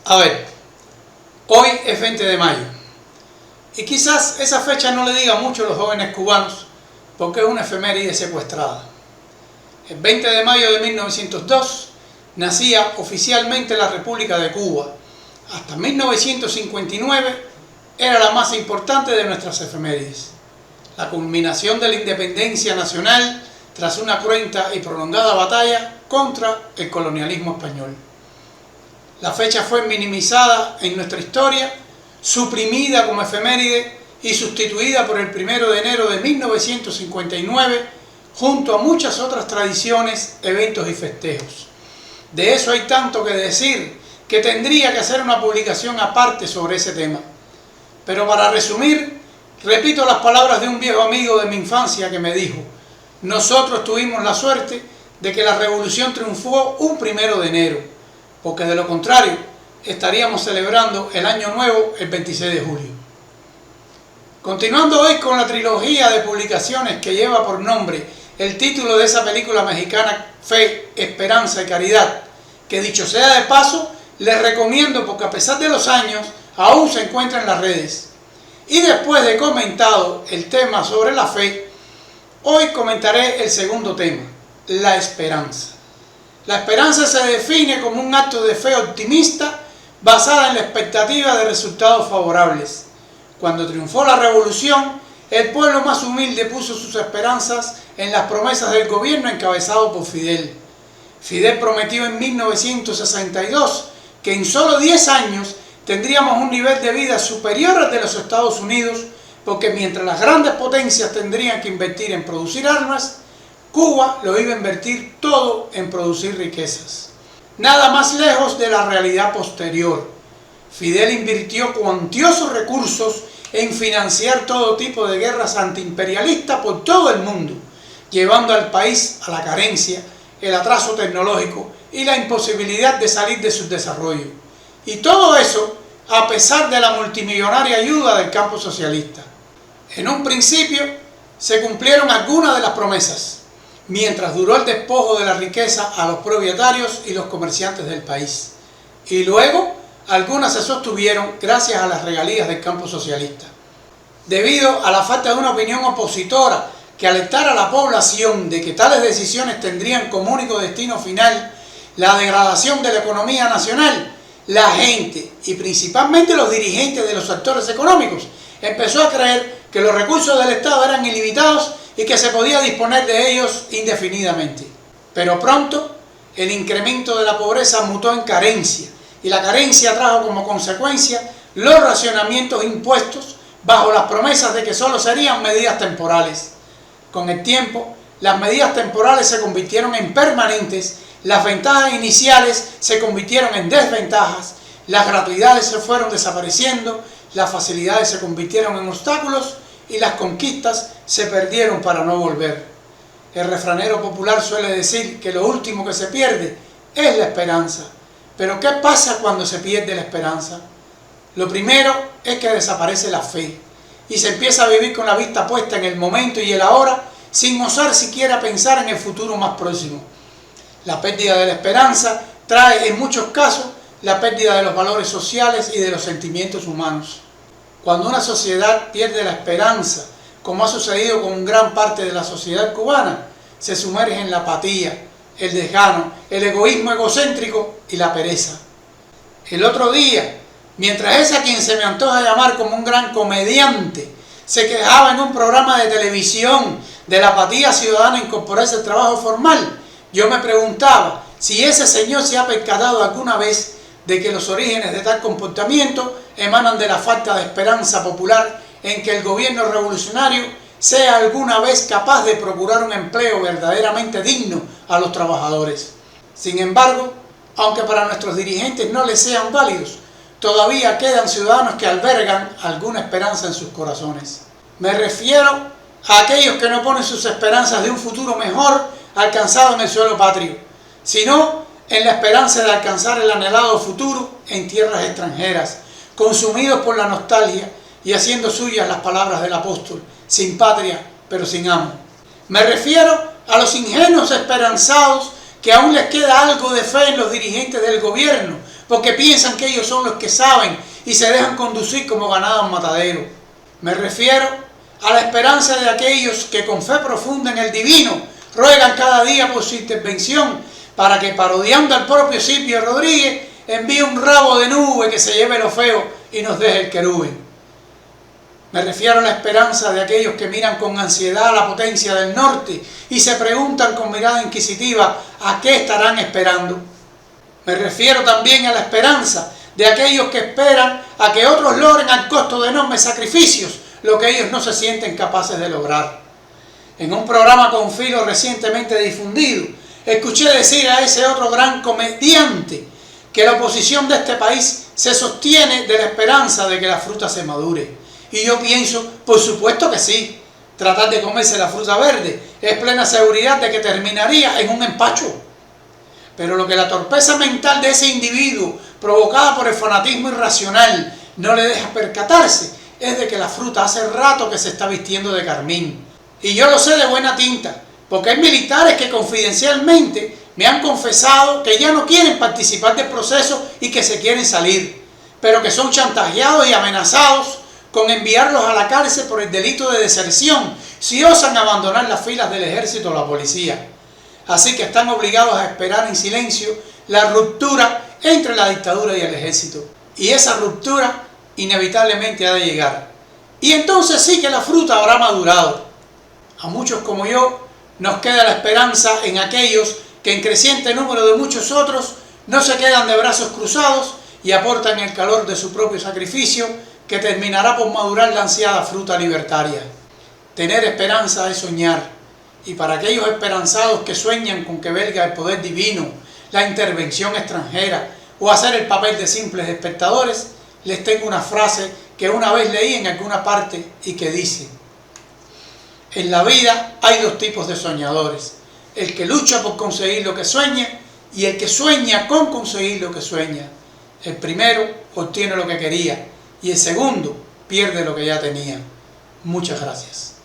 A ver, hoy es 20 de mayo y quizás esa fecha no le diga mucho a los jóvenes cubanos porque es una efeméride secuestrada. El 20 de mayo de 1902 nacía oficialmente la República de Cuba. Hasta 1959 era la más importante de nuestras efemérides. La culminación de la independencia nacional tras una cruenta y prolongada batalla contra el colonialismo español. La fecha fue minimizada en nuestra historia, suprimida como efeméride y sustituida por el 1 de enero de 1959 junto a muchas otras tradiciones, eventos y festejos. De eso hay tanto que decir que tendría que hacer una publicación aparte sobre ese tema. Pero para resumir, repito las palabras de un viejo amigo de mi infancia que me dijo: nosotros tuvimos la suerte de que la revolución triunfó un 1 de enero, porque de lo contrario estaríamos celebrando el año nuevo el 26 de julio. Continuando hoy con la trilogía de publicaciones que lleva por nombre el título de esa película mexicana Fe, Esperanza y Caridad, que dicho sea de paso, les recomiendo porque a pesar de los años aún se encuentra en las redes. Y después de comentado el tema sobre la fe, hoy comentaré el segundo tema, la esperanza. La esperanza se define como un acto de fe optimista basada en la expectativa de resultados favorables. Cuando triunfó la revolución, el pueblo más humilde puso sus esperanzas en las promesas del gobierno encabezado por Fidel. Fidel prometió en 1962 que en solo 10 años tendríamos un nivel de vida superior al de los Estados Unidos, porque mientras las grandes potencias tendrían que invertir en producir armas, Cuba lo iba a invertir todo en producir riquezas. Nada más lejos de la realidad posterior. Fidel invirtió cuantiosos recursos en financiar todo tipo de guerras antiimperialistas por todo el mundo, llevando al país a la carencia, el atraso tecnológico y la imposibilidad de salir de su desarrollo. Y todo eso a pesar de la multimillonaria ayuda del campo socialista. En un principio se cumplieron algunas de las promesas, mientras duró el despojo de la riqueza a los propietarios y los comerciantes del país. Y luego algunas se sostuvieron gracias a las regalías del campo socialista. Debido a la falta de una opinión opositora que alentara a la población de que tales decisiones tendrían como único destino final la degradación de la economía nacional, la gente y principalmente los dirigentes de los actores económicos empezó a creer que los recursos del Estado eran ilimitados y que se podía disponer de ellos indefinidamente. Pero pronto el incremento de la pobreza mutó en carencia y la carencia trajo como consecuencia los racionamientos impuestos bajo las promesas de que solo serían medidas temporales. Con el tiempo, las medidas temporales se convirtieron en permanentes, las ventajas iniciales se convirtieron en desventajas, las gratuidades se fueron desapareciendo, las facilidades se convirtieron en obstáculos y las conquistas se perdieron para no volver. El refranero popular suele decir que lo último que se pierde es la esperanza. Pero ¿qué pasa cuando se pierde la esperanza? Lo primero es que desaparece la fe y se empieza a vivir con la vista puesta en el momento y el ahora sin osar siquiera pensar en el futuro más próximo. La pérdida de la esperanza trae en muchos casos la pérdida de los valores sociales y de los sentimientos humanos. Cuando una sociedad pierde la esperanza, como ha sucedido con gran parte de la sociedad cubana, se sumerge en la apatía, el desgano, el egoísmo egocéntrico y la pereza. El otro día, mientras ese a quien se me antoja llamar como un gran comediante se quejaba en un programa de televisión de la apatía ciudadana incorporarse al trabajo formal, yo me preguntaba si ese señor se ha percatado alguna vez de que los orígenes de tal comportamiento emanan de la falta de esperanza popular en que el gobierno revolucionario sea alguna vez capaz de procurar un empleo verdaderamente digno a los trabajadores. Sin embargo, aunque para nuestros dirigentes no les sean válidos, todavía quedan ciudadanos que albergan alguna esperanza en sus corazones. Me refiero a aquellos que no ponen sus esperanzas de un futuro mejor alcanzado en el suelo patrio, sino en la esperanza de alcanzar el anhelado futuro en tierras extranjeras, consumidos por la nostalgia y haciendo suyas las palabras del apóstol: sin patria, pero sin amo. Me refiero a los ingenuos esperanzados que aún les queda algo de fe en los dirigentes del gobierno, porque piensan que ellos son los que saben y se dejan conducir como ganado en matadero. Me refiero a la esperanza de aquellos que con fe profunda en el divino ruegan cada día por su intervención para que, parodiando al propio Silvio Rodríguez, envíe un rabo de nube que se lleve lo feo y nos deje el querubín. Me refiero a la esperanza de aquellos que miran con ansiedad la potencia del norte y se preguntan con mirada inquisitiva a qué estarán esperando. Me refiero también a la esperanza de aquellos que esperan a que otros logren al costo de enormes sacrificios lo que ellos no se sienten capaces de lograr. En un programa con filo recientemente difundido, escuché decir a ese otro gran comediante que la oposición de este país se sostiene de la esperanza de que la fruta se madure. Y yo pienso, por supuesto que sí. Tratar de comerse la fruta verde es plena seguridad de que terminaría en un empacho. Pero lo que la torpeza mental de ese individuo, provocada por el fanatismo irracional, no le deja percatarse, es de que la fruta hace rato que se está vistiendo de carmín. Y yo lo sé de buena tinta, porque hay militares que confidencialmente me han confesado que ya no quieren participar del proceso y que se quieren salir, pero que son chantajeados y amenazados con enviarlos a la cárcel por el delito de deserción si osan abandonar las filas del ejército o la policía. Así que están obligados a esperar en silencio la ruptura entre la dictadura y el ejército. Y esa ruptura inevitablemente ha de llegar. Y entonces sí que la fruta habrá madurado. A muchos como yo nos queda la esperanza en aquellos que en creciente número de muchos otros no se quedan de brazos cruzados y aportan el calor de su propio sacrificio que terminará por madurar la ansiada fruta libertaria. Tener esperanza es soñar, y para aquellos esperanzados que sueñan con que venga el poder divino, la intervención extranjera o hacer el papel de simples espectadores, les tengo una frase que una vez leí en alguna parte y que dice: en la vida hay dos tipos de soñadores, el que lucha por conseguir lo que sueña y el que sueña con conseguir lo que sueña. El primero obtiene lo que quería y el segundo pierde lo que ya tenía. Muchas gracias.